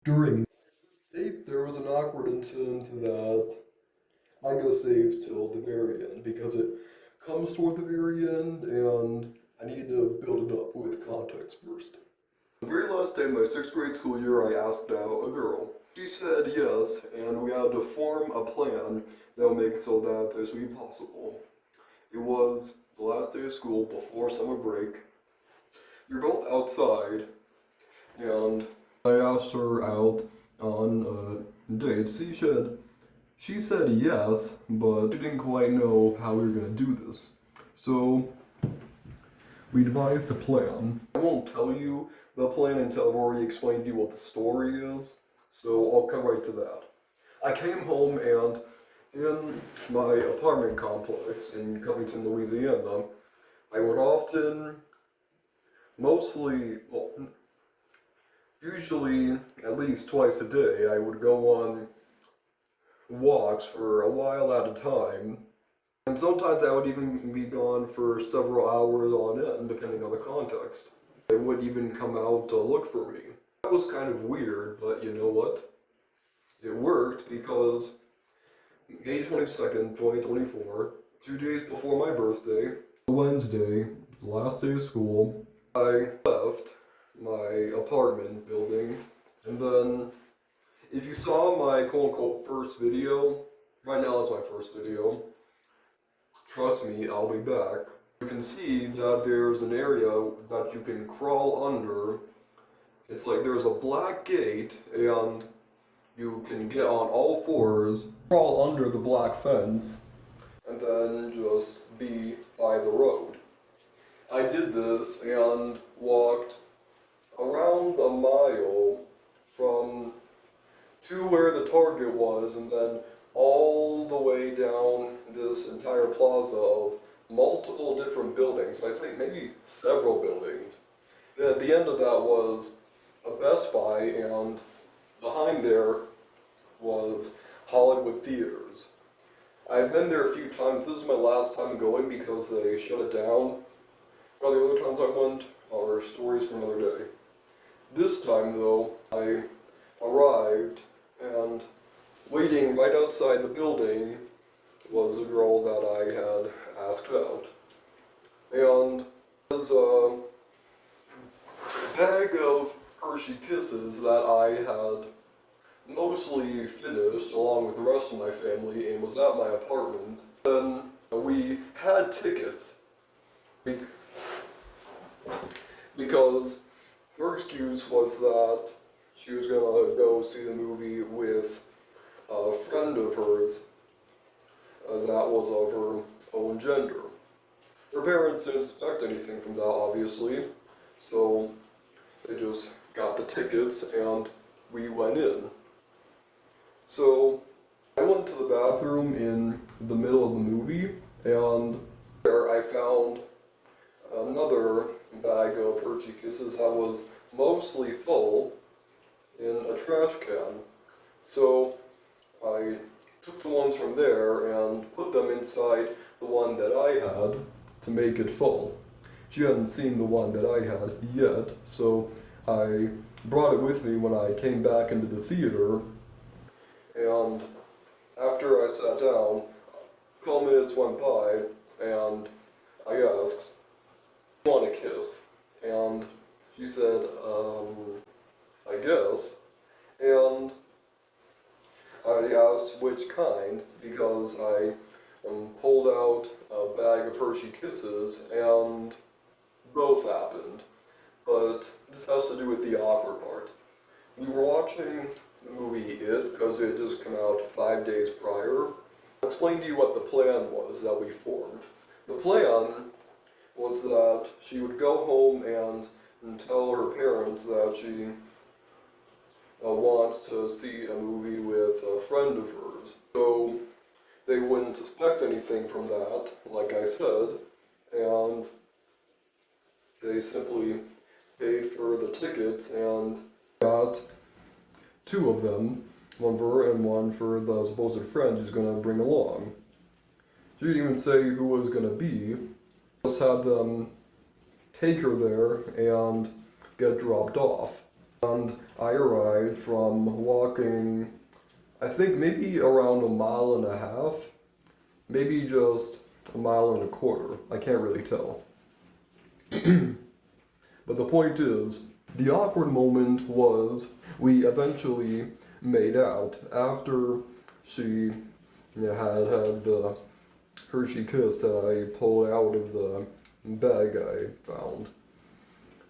During the date, there was an awkward incident that I'm gonna save till the very end because it comes toward the very end and I need to build it up with context first. The very last day of my sixth grade school year, I asked out a girl. She said yes, and we had to form a plan that would make it so that this would be possible. It was the last day of school before summer break. We were both outside, and I asked her out on a date. She said yes, but she didn't quite know how we were gonna do this. So we devised a plan. I won't tell you the plan until I've already explained to you what the story is, so I'll come right to that. I came home and in my apartment complex in Covington, Louisiana, I would often, usually at least twice a day, I would go on walks for a while at a time. And sometimes I would even be gone for several hours on end, depending on the context. They would even come out to look for me. That was kind of weird, but you know what? It worked because May 22nd, 2024, 2 days before my birthday, Wednesday, the last day of school, I left my apartment building, and then if you saw my quote-unquote first video, right now it's my first video, trust me, I'll be back. You can see that there's an area that you can crawl under. It's like there's a black gate, and you can get on all fours, crawl under the black fence, and then just be by the road. I did this and walked around a mile from to where the target was, and then all the way down this entire plaza of multiple different buildings. I think maybe several buildings. And at the end of that was a Best Buy, and behind there was Hollywood Theaters. I've been there a few times. This is my last time going because they shut it down. All the other times I went are stories for another day. This time though, I arrived and waiting right outside the building was a girl that I had asked out. And there's a bag of Hershey Kisses that I had mostly finished along with the rest of my family and was at my apartment. Then we had tickets because her excuse was that she was gonna go see the movie with a friend of hers that was of her own gender. Her parents didn't expect anything from that, obviously, so they just got the tickets and we went in. So I went to the bathroom in the middle of the movie, and there I found another bag of Hershey Kisses that was mostly full in a trash can. So I took the ones from there and put them inside the one that I had to make it full. She hadn't seen the one that I had yet, so I brought it with me when I came back into the theater, and after I sat down, a couple minutes went by, and I asked, "Do you want a kiss?" And she said, I guess. And I asked which kind, because I pulled out a bag of Hershey Kisses, and both happened. But this has to do with the awkward part. We were watching the movie It, because it had just come out 5 days prior. I'll explain to you what the plan was that we formed. The plan was that she would go home and tell her parents that she wants to see a movie with a friend of hers. So they wouldn't suspect anything from that, like I said, and they simply paid for the tickets and got two of them, one for her and one for the supposed friend she's going to bring along. She didn't even say who it was going to be, just had them take her there and get dropped off. And I arrived from walking, I think maybe around 1.5 miles, maybe just 1.25 miles. I can't really tell. But the point is, the awkward moment was we eventually made out after she had the Hershey Kiss that I pulled out of the bag I found.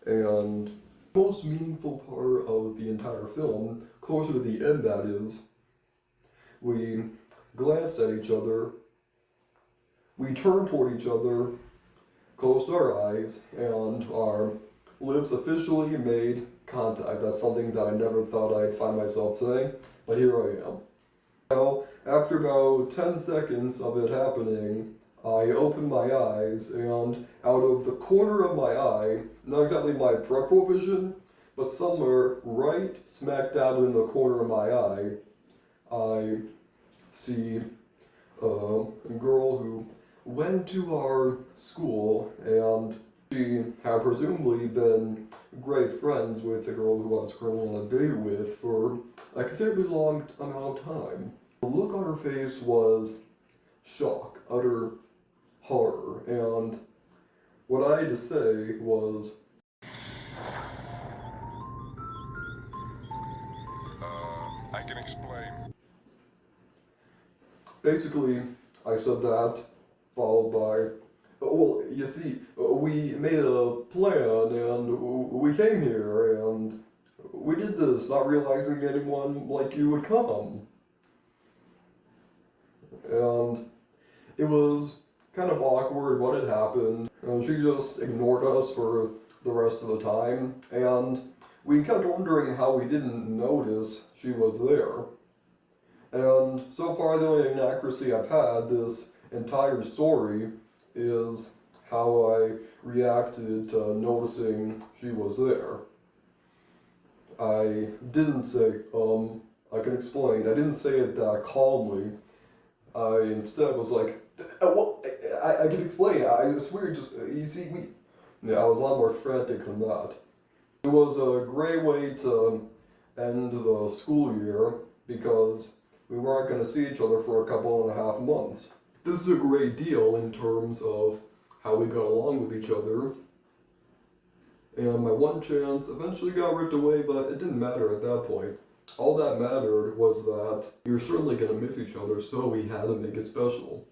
And the most meaningful part of the entire film, closer to the end that is, we glanced at each other, we turned toward each other, closed our eyes, and our lips officially made contact. That's something that I never thought I'd find myself saying, but here I am. Now, after about 10 seconds of it happening, I opened my eyes, and out of the corner of my eye, not exactly my peripheral vision, but somewhere right smack dab in the corner of my eye, I see a girl who went to our school, and she had presumably been great friends with the girl who I was currently on a date with for a considerably long amount of time. The look on her face was shock, utter horror, and what I had to say was, I can explain. basically, I said that, followed by, well, you see, we made a plan and we came here and we did this, not realizing anyone like you would come. And it was kind of awkward what had happened. And she just ignored us for the rest of the time. And we kept wondering how we didn't notice she was there. And so far, the only inaccuracy I've had this entire story is how I reacted to noticing she was there. I didn't say, I can explain. I didn't say it that calmly. I instead was like, well, I can explain. I swear, just, you see, yeah, I was a lot more frantic than that. It was a great way to end the school year because we weren't going to see each other for a couple and a half months. This is a great deal in terms of how we got along with each other. And my one chance eventually got ripped away, but it didn't matter at that point. All that mattered was that we were certainly going to miss each other, so we had to make it special.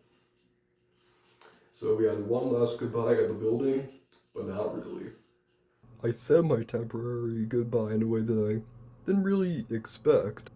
So we had one last goodbye at the building, but not really. I said my temporary goodbye in a way that I didn't really expect.